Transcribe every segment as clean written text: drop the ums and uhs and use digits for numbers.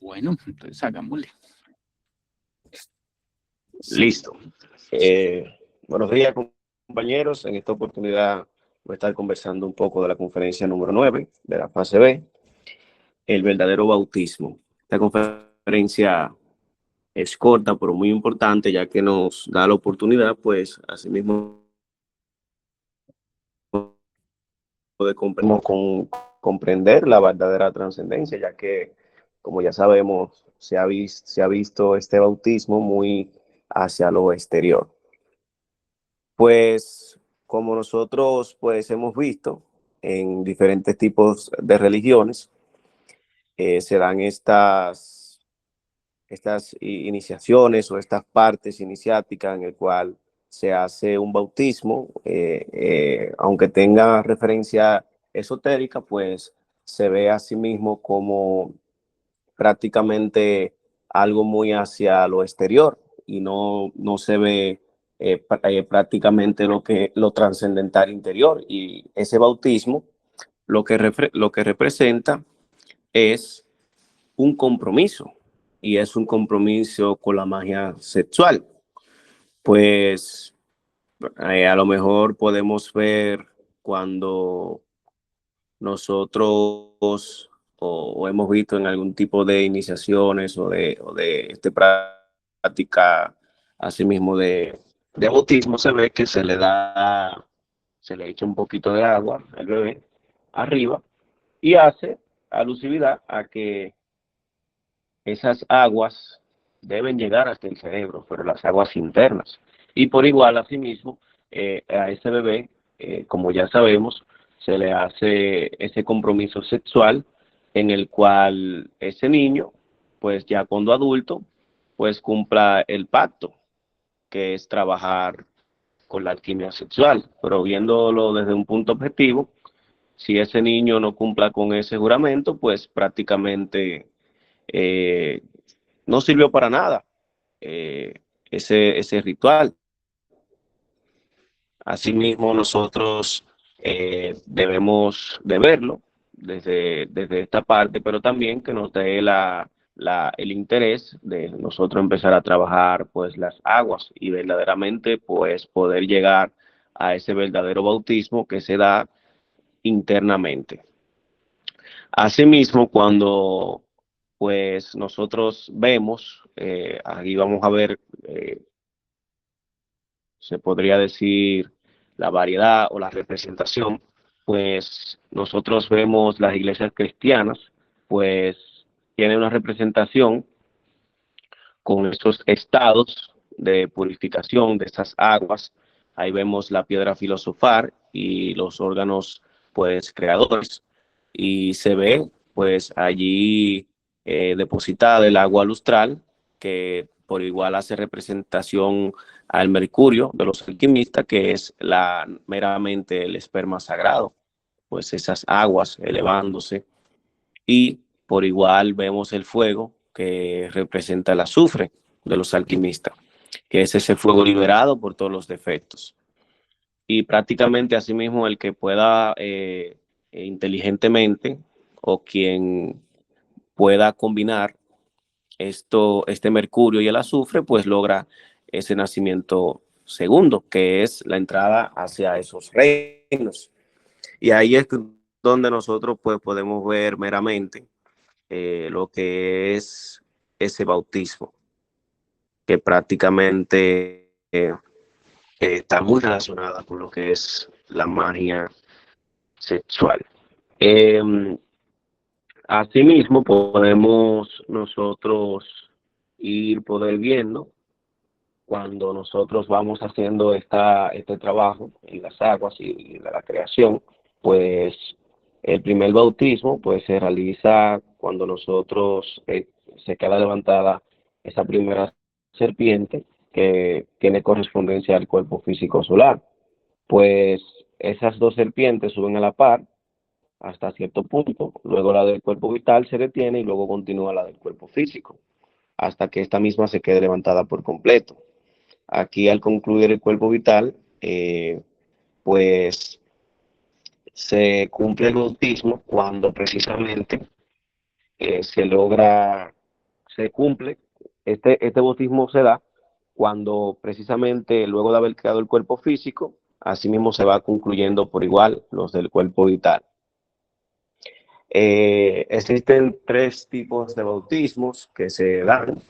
Bueno, entonces hagámosle. Listo. Buenos días, compañeros. En esta oportunidad voy a estar conversando un poco de la conferencia número 9 de la fase B, el verdadero bautismo. Esta conferencia es corta, pero muy importante, ya que nos da la oportunidad, pues, asimismo, de comprender la verdadera trascendencia, ya que, como ya sabemos, se ha visto este bautismo muy hacia lo exterior. Pues como nosotros pues hemos visto en diferentes tipos de religiones, se dan estas iniciaciones o estas partes iniciáticas en el cual se hace un bautismo, aunque tenga referencia esotérica, pues se ve a sí mismo como prácticamente algo muy hacia lo exterior y no se ve prácticamente lo trascendental interior. Y ese bautismo lo que representa es un compromiso, y es un compromiso con la magia sexual. Pues a lo mejor podemos ver cuando nosotros o hemos visto en algún tipo de iniciaciones o de este práctica asimismo de bautismo, se ve que se le echa un poquito de agua al bebé arriba y hace alusividad a que esas aguas deben llegar hasta el cerebro, pero las aguas internas. Y por igual, asimismo, a ese bebé, como ya sabemos, se le hace ese compromiso sexual en el cual ese niño, pues ya cuando adulto, pues cumpla el pacto, que es trabajar con la alquimia sexual. Pero viéndolo desde un punto objetivo, si ese niño no cumpla con ese juramento, pues prácticamente eh, no sirvió para nada eh, ese ritual. Asimismo, nosotros debemos de verlo desde esta parte, pero también que nos dé el interés de nosotros empezar a trabajar pues las aguas y verdaderamente pues poder llegar a ese verdadero bautismo que se da internamente. Asimismo, cuando pues nosotros vemos, aquí vamos a ver, se podría decir, la variedad o la representación, pues nosotros vemos las iglesias cristianas, pues tienen una representación con estos estados de purificación de estas aguas. Ahí vemos la piedra filosofal y los órganos pues creadores, y se ve pues allí depositada el agua lustral, que por igual hace representación al mercurio de los alquimistas, que es meramente el esperma sagrado, pues esas aguas elevándose. Y por igual vemos el fuego, que representa el azufre de los alquimistas, que es ese fuego liberado por todos los defectos. Y prácticamente asimismo el que pueda inteligentemente, o quien pueda combinar este mercurio y el azufre, pues logra ese nacimiento segundo, que es la entrada hacia esos reinos. Y ahí es donde nosotros pues podemos ver meramente lo que es ese bautismo, que prácticamente está muy relacionada con lo que es la magia sexual. Eh, Asimismo, podemos nosotros poder viendo cuando nosotros vamos haciendo este trabajo en las aguas y de la creación, pues el primer bautismo pues se realiza cuando nosotros se queda levantada esa primera serpiente que tiene correspondencia al cuerpo físico solar. Pues esas dos serpientes suben a la par hasta cierto punto, luego la del cuerpo vital se detiene y luego continúa la del cuerpo físico, hasta que esta misma se quede levantada por completo. Aquí al concluir el cuerpo vital, pues se cumple el bautismo cuando precisamente se logra se cumple, este bautismo se da cuando precisamente luego de haber creado el cuerpo físico, asimismo se va concluyendo por igual los del cuerpo vital. Existen tres tipos de bautismos que se dan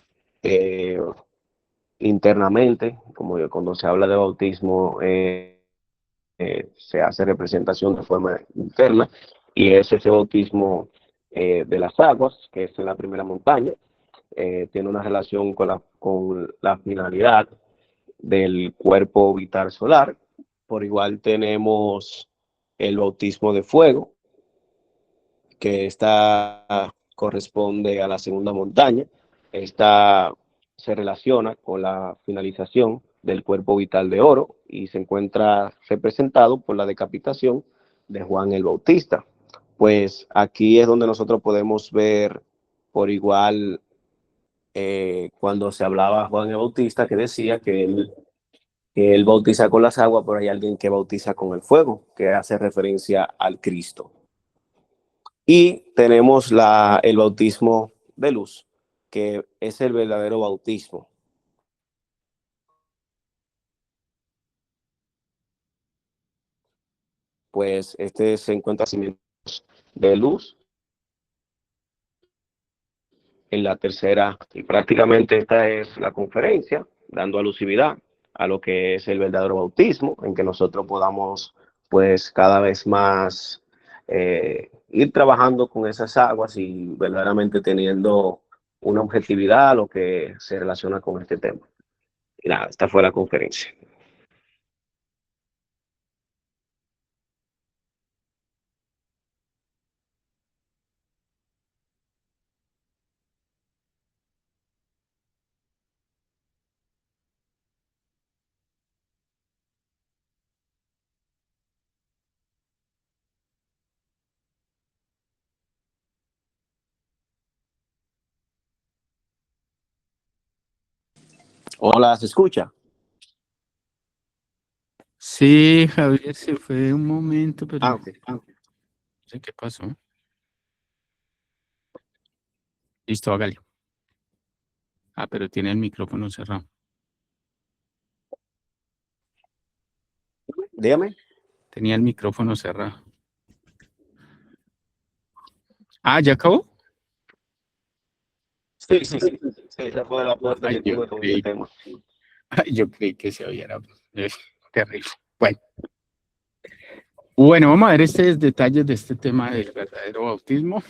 internamente, como cuando se habla de bautismo, se hace representación de forma interna, y es ese bautismo de las aguas, que es en la primera montaña. Tiene una relación con la finalidad del cuerpo vital solar. Por igual tenemos el bautismo de fuego, que esta corresponde a la segunda montaña. Esta se relaciona con la finalización del cuerpo vital de oro y se encuentra representado por la decapitación de Juan el Bautista. Pues aquí es donde nosotros podemos ver por igual cuando se hablaba Juan el Bautista, que decía que él bautiza con las aguas, pero hay alguien que bautiza con el fuego, que hace referencia al Cristo. Y tenemos el bautismo de luz, que es el verdadero bautismo. Pues este se encuentra de luz en la tercera, y prácticamente esta es la conferencia, dando alusividad a lo que es el verdadero bautismo, en que nosotros podamos pues cada vez más ir trabajando con esas aguas y verdaderamente teniendo una objetividad a lo que se relaciona con este tema. Y nada, esta fue la conferencia. Hola, ¿se escucha? Sí, Javier, se fue un momento, pero Okay. no sé qué pasó. Listo, hágale. Ah, pero tiene el micrófono cerrado. Dígame. Tenía el micrófono cerrado. Ah, ¿ya acabó? Sí, sí, sí. Sí, esa fue la puerta Ay, que tuve con este tema. yo creí que se oía. Terrible. Bueno, vamos a ver estos detalles de este tema del verdadero bautismo.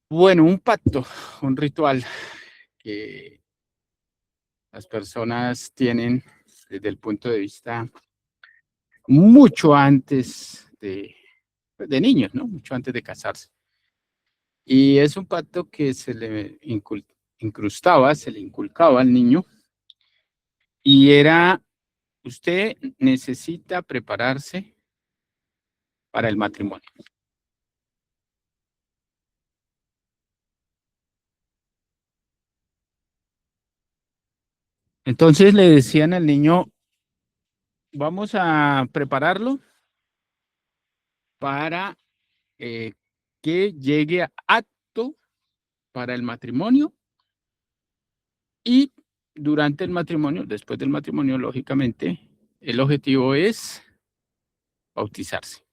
Bueno, un pacto, un ritual que las personas tienen desde el punto de vista mucho antes de niños, ¿no? Mucho antes de casarse. Y es un pacto que se le incrustaba, se le inculcaba al niño, y era: usted necesita prepararse para el matrimonio. Entonces le decían al niño: vamos a prepararlo para que llegue apto para el matrimonio, y durante el matrimonio, después del matrimonio, lógicamente, el objetivo es bautizarse.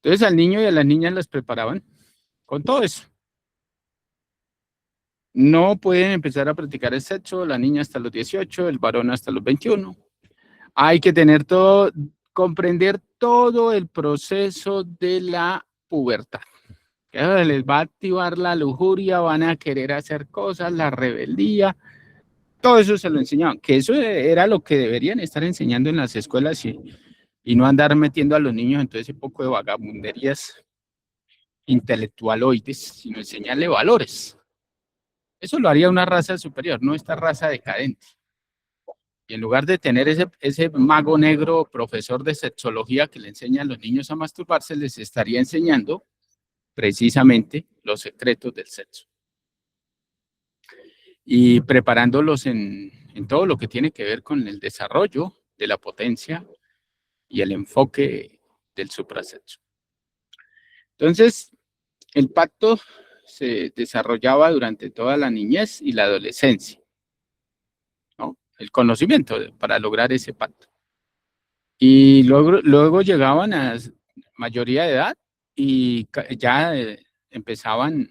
Entonces al niño y a las niñas las preparaban con todo eso. No pueden empezar a practicar el sexo, la niña hasta los 18, el varón hasta los 21. Hay que tener todo, comprender todo el proceso de la pubertad. Les va a activar la lujuria, van a querer hacer cosas, la rebeldía, todo eso se lo enseñaban, que eso era lo que deberían estar enseñando en las escuelas, y no andar metiendo a los niños en todo ese poco de vagabunderías intelectualoides, sino enseñarle valores. Eso lo haría una raza superior, no esta raza decadente. Y en lugar de tener ese mago negro profesor de sexología que le enseña a los niños a masturbarse, les estaría enseñando precisamente los secretos del sexo. Y preparándolos en todo lo que tiene que ver con el desarrollo de la potencia y el enfoque del suprasexo. Entonces, el pacto se desarrollaba durante toda la niñez y la adolescencia, ¿no? El conocimiento para lograr ese pacto. Y luego llegaban a mayoría de edad y ya empezaban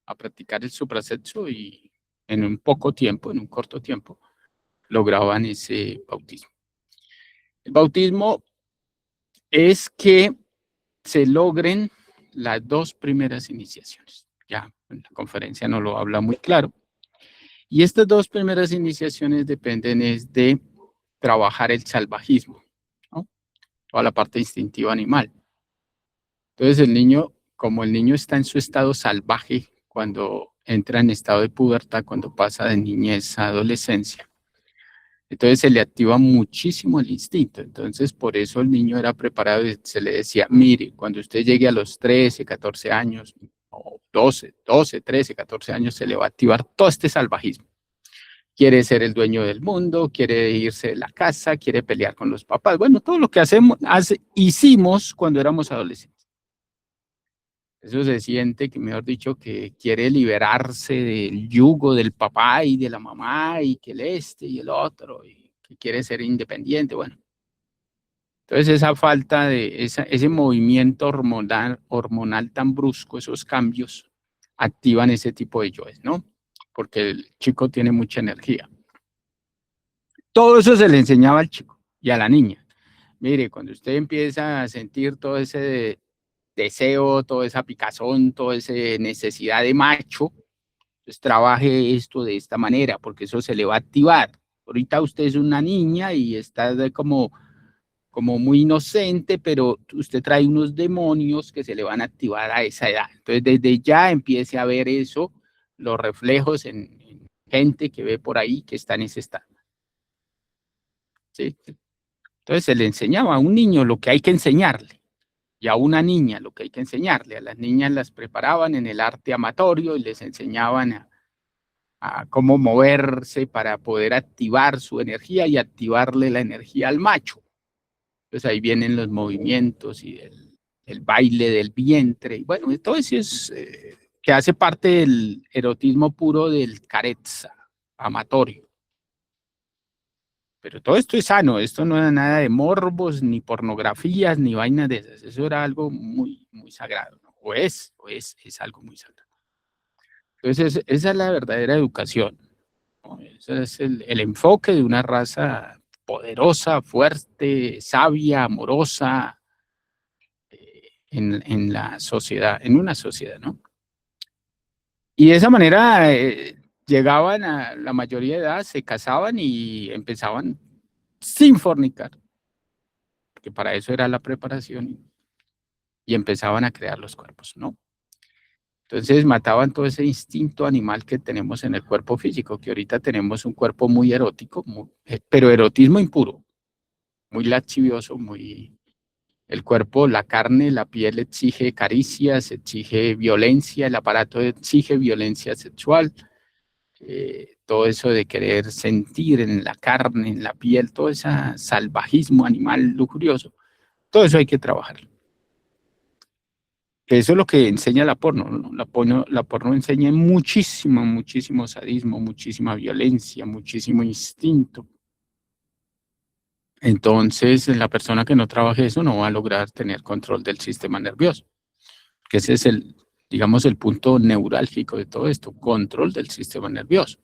a practicar el suprasexo y en un poco tiempo, en un corto tiempo, lograban ese bautismo. El bautismo es que se logren las dos primeras iniciaciones. Ya en la conferencia no lo habla muy claro. Y estas dos primeras iniciaciones dependen es de trabajar el salvajismo, ¿no? Toda la parte instintiva animal. Entonces el niño, como el niño está en su estado salvaje cuando entra en estado de pubertad, cuando pasa de niñez a adolescencia, entonces se le activa muchísimo el instinto. Entonces por eso el niño era preparado y se le decía, mire, cuando usted llegue a los 13, 14 años, o 12, 13, 14 años, se le va a activar todo este salvajismo. Quiere ser el dueño del mundo, quiere irse de la casa, quiere pelear con los papás. Bueno, todo lo que hicimos cuando éramos adolescentes. Eso se siente, que mejor dicho, que quiere liberarse del yugo del papá y de la mamá y que el este y el otro, y que quiere ser independiente. Bueno, entonces esa falta de ese movimiento hormonal tan brusco, esos cambios, activan ese tipo de yoes, ¿no? Porque el chico tiene mucha energía. Todo eso se le enseñaba al chico y a la niña. Mire, cuando usted empieza a sentir todo ese deseo, toda esa picazón, toda esa necesidad de macho, pues trabaje esto de esta manera, porque eso se le va a activar. Ahorita usted es una niña y está como muy inocente, pero usted trae unos demonios que se le van a activar a esa edad. Entonces, desde ya empiece a ver eso, los reflejos en gente que ve por ahí que está en ese estado. ¿Sí? Entonces, se le enseñaba a un niño lo que hay que enseñarle. Y a una niña lo que hay que enseñarle. A las niñas las preparaban en el arte amatorio y les enseñaban a cómo moverse para poder activar su energía y activarle la energía al macho. Entonces ahí vienen los movimientos y el baile del vientre. Y bueno, todo eso es que hace parte del erotismo puro del carezza amatorio. Pero todo esto es sano, esto no era nada de morbos, ni pornografías, ni vainas de esas. Eso era algo muy, muy sagrado, ¿no? Es algo muy sagrado. Entonces, esa es la verdadera educación, ¿no? Ese es el enfoque de una raza poderosa, fuerte, sabia, amorosa, en la sociedad, en una sociedad, ¿no? Y de esa manera llegaban a la mayoría de edad, se casaban y empezaban sin fornicar, que para eso era la preparación, y empezaban a crear los cuerpos, ¿no? Entonces mataban todo ese instinto animal que tenemos en el cuerpo físico, que ahorita tenemos un cuerpo muy erótico, pero erotismo impuro, muy lascivioso, muy... El cuerpo, la carne, la piel exige caricias, exige violencia, el aparato exige violencia sexual, todo eso de querer sentir en la carne, en la piel, todo ese salvajismo animal lujurioso, todo eso hay que trabajar. Eso es lo que enseña la porno, ¿no? La porno enseña muchísimo, muchísimo sadismo, muchísima violencia, muchísimo instinto. Entonces, la persona que no trabaje eso no va a lograr tener control del sistema nervioso, que ese es digamos, el punto neurálgico de todo esto, control del sistema nervioso.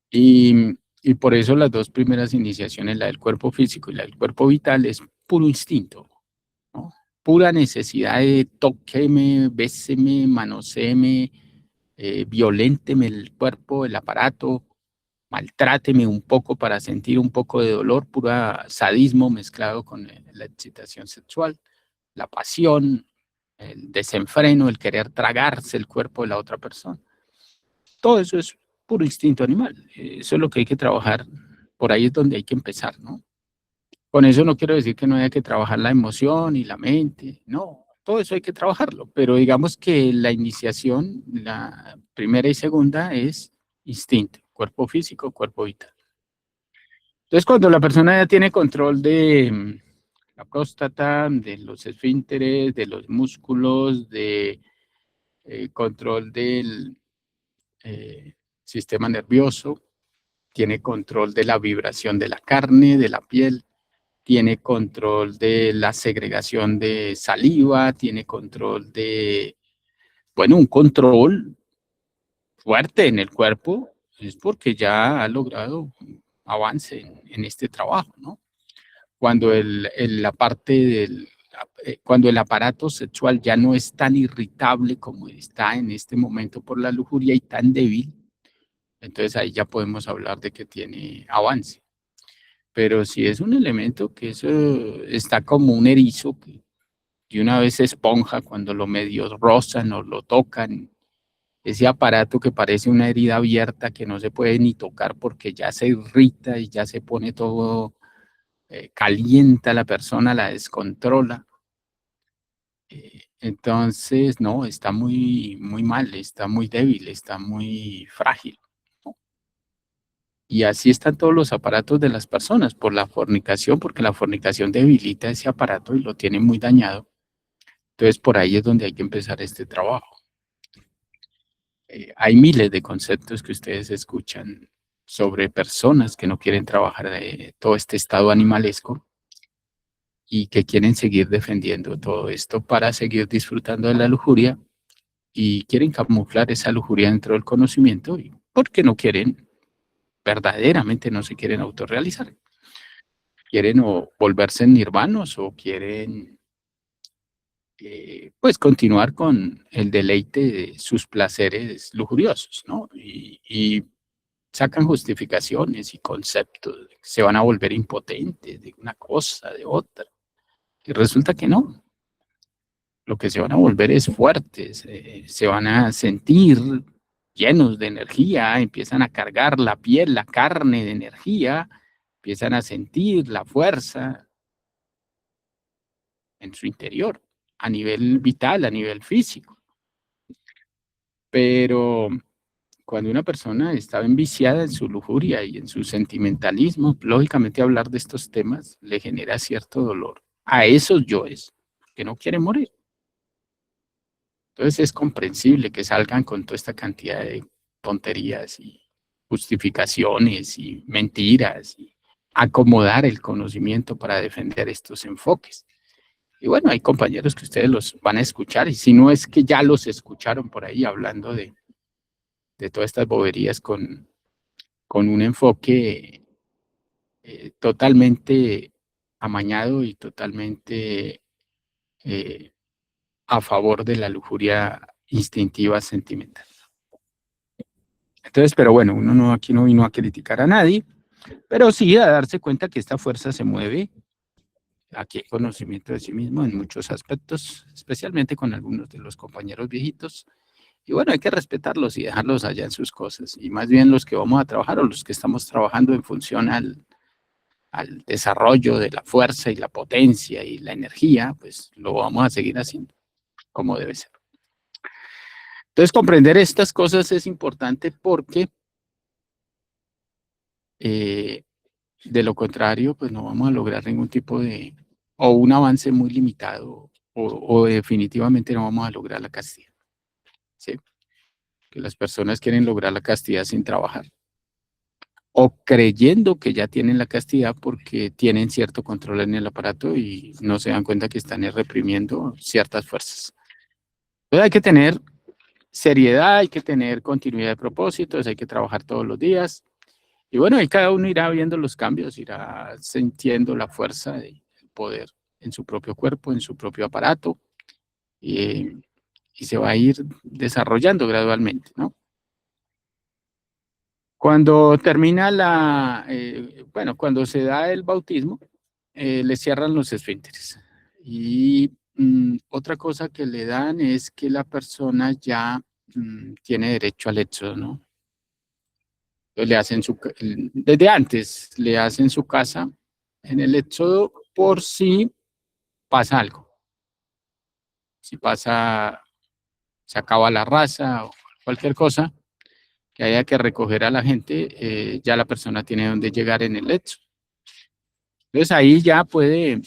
Y por eso las dos primeras iniciaciones, la del cuerpo físico y la del cuerpo vital, es puro instinto, ¿no? Pura necesidad de tóqueme, béseme, manoséeme, violénteme el cuerpo, el aparato, maltráteme un poco para sentir un poco de dolor, pura sadismo mezclado con la excitación sexual, la pasión, el desenfreno, el querer tragarse el cuerpo de la otra persona. Todo eso es puro instinto animal. Eso es lo que hay que trabajar. Por ahí es donde hay que empezar, ¿no? Con eso no quiero decir que no haya que trabajar la emoción y la mente. No, todo eso hay que trabajarlo. Pero digamos que la iniciación, la primera y segunda, es instinto. Cuerpo físico, cuerpo vital. Entonces, cuando la persona ya tiene control de la próstata, de los esfínteres, de los músculos, de control del sistema nervioso, tiene control de la vibración de la carne, de la piel, tiene control de la segregación de saliva, tiene control de, bueno, un control fuerte en el cuerpo, es porque ya ha logrado avance en este trabajo, ¿no? Cuando la parte cuando el aparato sexual ya no es tan irritable como está en este momento por la lujuria y tan débil, entonces ahí ya podemos hablar de que tiene avance. Pero si es un elemento que eso está como un erizo que de una vez se esponja cuando lo medio rozan o lo tocan, ese aparato que parece una herida abierta que no se puede ni tocar porque ya se irrita y ya se pone todo, calienta a la persona, la descontrola. Entonces, no, está muy, muy mal, está muy débil, está muy frágil, ¿no? Y así están todos los aparatos de las personas por la fornicación, porque la fornicación debilita ese aparato y lo tiene muy dañado. Entonces, por ahí es donde hay que empezar este trabajo. Hay miles de conceptos que ustedes escuchan sobre personas que no quieren trabajar todo este estado animalesco y que quieren seguir defendiendo todo esto para seguir disfrutando de la lujuria y quieren camuflar esa lujuria dentro del conocimiento porque no quieren, verdaderamente no se quieren autorrealizar. Quieren o volverse nirvanos o quieren pues continuar con el deleite de sus placeres lujuriosos, ¿no? Y sacan justificaciones y conceptos, se van a volver impotentes de una cosa, de otra. Y resulta que no. Lo que se van a volver es fuertes, se van a sentir llenos de energía, empiezan a cargar la piel, la carne de energía, empiezan a sentir la fuerza en su interior, a nivel vital, a nivel físico. Pero cuando una persona está enviciada en su lujuria y en su sentimentalismo, lógicamente hablar de estos temas le genera cierto dolor a esos yoes que no quieren morir. Entonces es comprensible que salgan con toda esta cantidad de tonterías y justificaciones y mentiras y acomodar el conocimiento para defender estos enfoques. Y bueno, hay compañeros que ustedes los van a escuchar y si no es que ya los escucharon por ahí hablando de todas estas boberías con un enfoque totalmente amañado y totalmente eh, a favor de la lujuria instintiva sentimental. Entonces, pero bueno, uno no, aquí no vino a criticar a nadie, pero sí a darse cuenta que esta fuerza se mueve. Aquí hay conocimiento de sí mismo en muchos aspectos, especialmente con algunos de los compañeros viejitos. Y bueno, hay que respetarlos y dejarlos allá en sus cosas. Y más bien los que vamos a trabajar o los que estamos trabajando en función al desarrollo de la fuerza y la potencia y la energía, pues lo vamos a seguir haciendo como debe ser. Entonces, comprender estas cosas es importante porque de lo contrario, pues no vamos a lograr ningún tipo de, o un avance muy limitado, o definitivamente no vamos a lograr la castidad. ¿Sí? Que las personas quieren lograr la castidad sin trabajar, o creyendo que ya tienen la castidad porque tienen cierto control en el aparato y no se dan cuenta que están reprimiendo ciertas fuerzas. Entonces hay que tener seriedad, hay que tener continuidad de propósitos, hay que trabajar todos los días. Y bueno, ahí cada uno irá viendo los cambios, irá sintiendo la fuerza del poder en su propio cuerpo, en su propio aparato, y se va a ir desarrollando gradualmente, ¿no? Cuando termina bueno, cuando se da el bautismo, le cierran los esfínteres. Y otra cosa que le dan es que la persona ya tiene derecho al éxodo, ¿no? Entonces le hacen desde antes le hacen su casa en el éxodo por si pasa algo. Si pasa, se acaba la raza o cualquier cosa que haya que recoger a la gente, ya la persona tiene donde llegar en el éxodo. Entonces ahí ya puede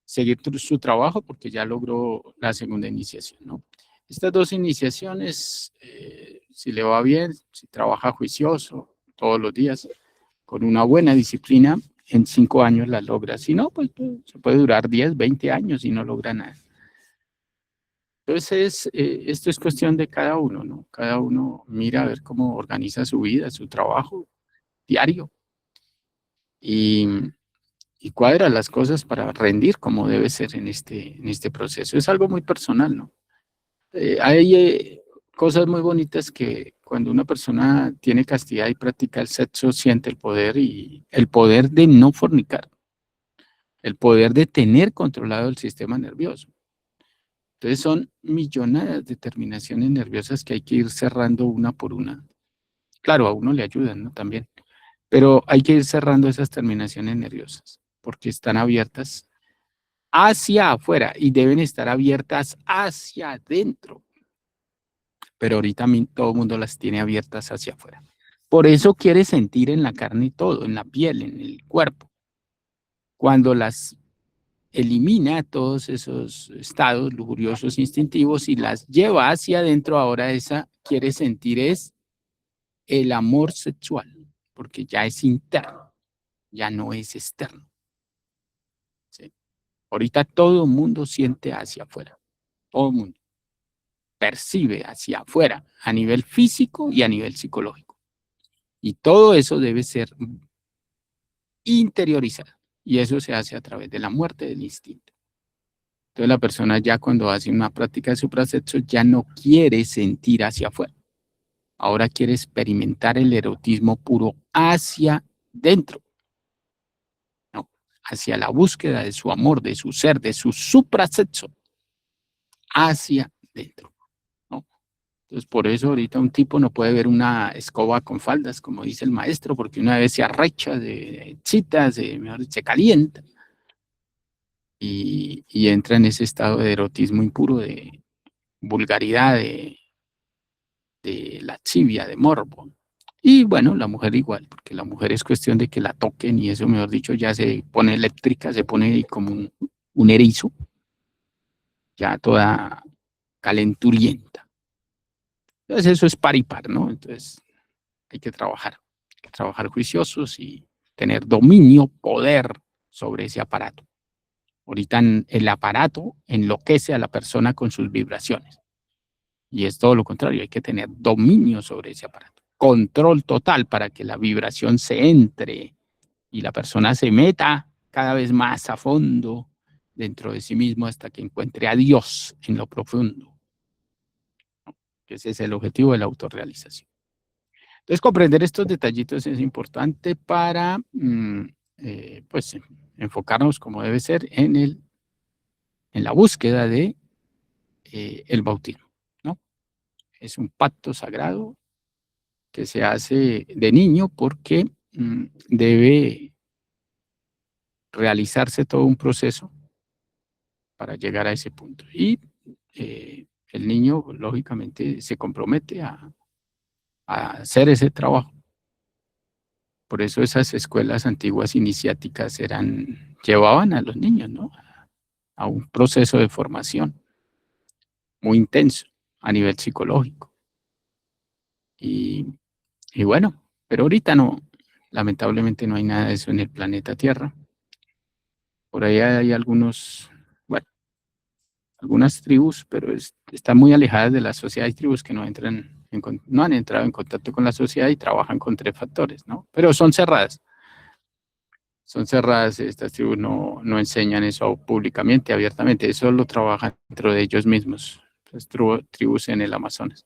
seguir su trabajo porque ya logró la segunda iniciación, ¿no? Estas dos iniciaciones, si le va bien, si trabaja juicioso todos los días, con una buena disciplina, en 5 años la logra. Si no, pues se puede durar 10, 20 años y no logra nada. Entonces, esto es cuestión de cada uno, ¿no? Cada uno mira a ver cómo organiza su vida, su trabajo diario y, y cuadra las cosas para rendir como debe ser en este proceso. Es algo muy personal, ¿no? Hay cosas muy bonitas que cuando una persona tiene castidad y practica el sexo, siente el poder y el poder de no fornicar, el poder de tener controlado el sistema nervioso. Entonces son millonadas de terminaciones nerviosas que hay que ir cerrando una por una. Claro, a uno le ayudan, ¿no? También. Pero hay que ir cerrando esas terminaciones nerviosas porque están abiertas hacia afuera y deben estar abiertas hacia adentro. Pero ahorita todo el mundo las tiene abiertas hacia afuera. Por eso quiere sentir en la carne todo, en la piel, en el cuerpo. Cuando las elimina todos esos estados lujuriosos instintivos y las lleva hacia adentro, ahora esa quiere sentir es el amor sexual, porque ya es interno, ya no es externo. ¿Sí? Ahorita todo el mundo siente hacia afuera, todo el mundo percibe hacia afuera a nivel físico y a nivel psicológico. Y todo eso debe ser interiorizado. Y eso se hace a través de la muerte del instinto. Entonces la persona ya cuando hace una práctica de suprasexo ya no quiere sentir hacia afuera. Ahora quiere experimentar el erotismo puro hacia dentro. ¿No? Hacia la búsqueda de su amor, de su ser, de su suprasexo. Hacia dentro. ¿No? Entonces por eso ahorita un tipo no puede ver una escoba con faldas, como dice el maestro, porque una vez se arrecha de citas, se calienta. Y entra en ese estado de erotismo impuro, de vulgaridad, de lascivia, de morbo. Y bueno, la mujer igual, porque la mujer es cuestión de que la toquen y eso, mejor dicho, ya se pone eléctrica, se pone como un erizo, ya toda calenturienta. Entonces eso es par y par, ¿no? Entonces hay que trabajar juiciosos y tener dominio, poder sobre ese aparato. Ahorita el aparato enloquece a la persona con sus vibraciones. Y es todo lo contrario, hay que tener dominio sobre ese aparato. Control total para que la vibración se entre y la persona se meta cada vez más a fondo dentro de sí mismo hasta que encuentre a Dios en lo profundo. Ese es el objetivo de la autorrealización. Entonces, comprender estos detallitos es importante para, pues, enfocarnos como debe ser en la búsqueda de el bautismo, ¿no? Es un pacto sagrado que se hace de niño porque debe realizarse todo un proceso para llegar a ese punto. Y el niño, lógicamente, se compromete a hacer ese trabajo. Por eso esas escuelas antiguas iniciáticas llevaban a los niños, ¿no? A un proceso de formación muy intenso a nivel psicológico. Y bueno, pero ahorita no, lamentablemente no hay nada de eso en el planeta Tierra. Por ahí hay bueno, algunas tribus, pero están muy alejadas de la sociedad. Hay tribus que no han entrado en contacto con la sociedad y trabajan con 3 factores, ¿no? Pero son cerradas. Son cerradas, estas tribus no enseñan eso públicamente, abiertamente, eso lo trabajan dentro de ellos mismos, las tribus en el Amazonas.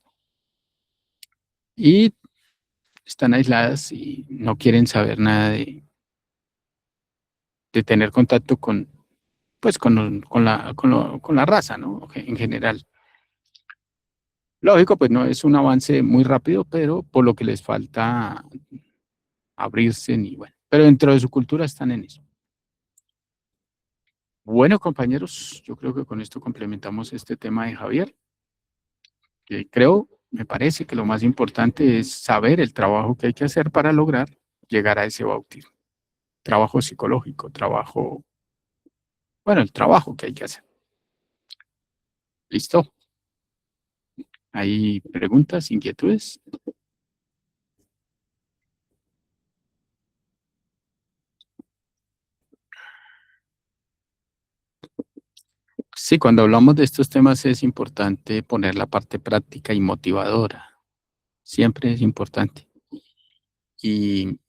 Y están aisladas y no quieren saber nada de tener contacto pues con la raza, ¿no? En general. Lógico, pues no es un avance muy rápido, pero por lo que les falta abrirse y bueno, pero dentro de su cultura están en eso. Bueno, compañeros, yo creo que con esto complementamos este tema de Javier, que me parece que lo más importante es saber el trabajo que hay que hacer para lograr llegar a ese bautismo. Trabajo psicológico, bueno, el trabajo que hay que hacer. ¿Listo? ¿Hay preguntas, inquietudes? Sí, cuando hablamos de estos temas es importante poner la parte práctica y motivadora. Siempre es importante. Y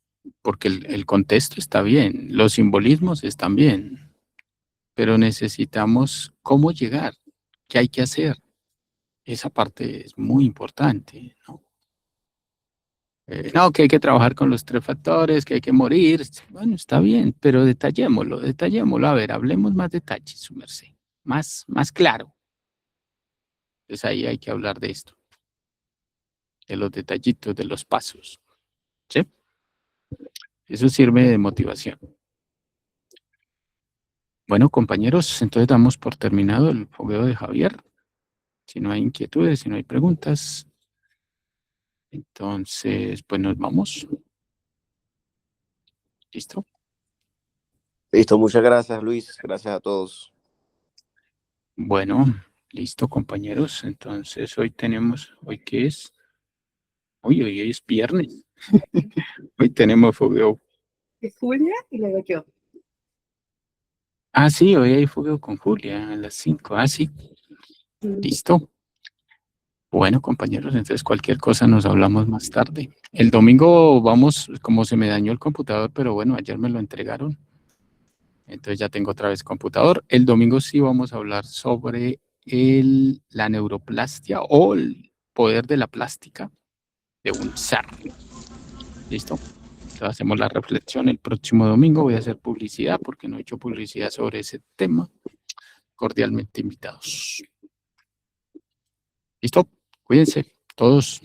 porque el contexto está bien, los simbolismos están bien, pero necesitamos cómo llegar, qué hay que hacer. Esa parte es muy importante, ¿no? No, que hay que trabajar con los 3 factores, que hay que morir. Bueno, está bien, pero detallémoslo, detallémoslo. A ver, hablemos más detalles, su merced. Más claro. Entonces ahí hay que hablar de esto, de los detallitos, de los pasos. ¿Sí? Eso sirve de motivación. Bueno, compañeros, entonces damos por terminado el fogueo de Javier. Si no hay inquietudes, si no hay preguntas, entonces, pues nos vamos. ¿Listo? Listo, muchas gracias, Luis. Gracias a todos. Bueno, listo, compañeros. Entonces, ¿hoy qué es? Hoy es viernes. Hoy tenemos fogueo. Es Julia y luego yo. Ah, sí, hoy hay fogueo con Julia a las 5. Ah, sí, listo. Bueno, compañeros, entonces cualquier cosa nos hablamos más tarde. El domingo vamos, como se me dañó el computador, pero bueno, ayer me lo entregaron. Entonces ya tengo otra vez computador. El domingo sí vamos a hablar sobre la neuroplastia o el poder de la plástica de un ser. ¿Listo? Entonces hacemos la reflexión el próximo domingo. Voy a hacer publicidad porque no he hecho publicidad sobre ese tema. Cordialmente invitados. ¿Listo? Cuídense todos.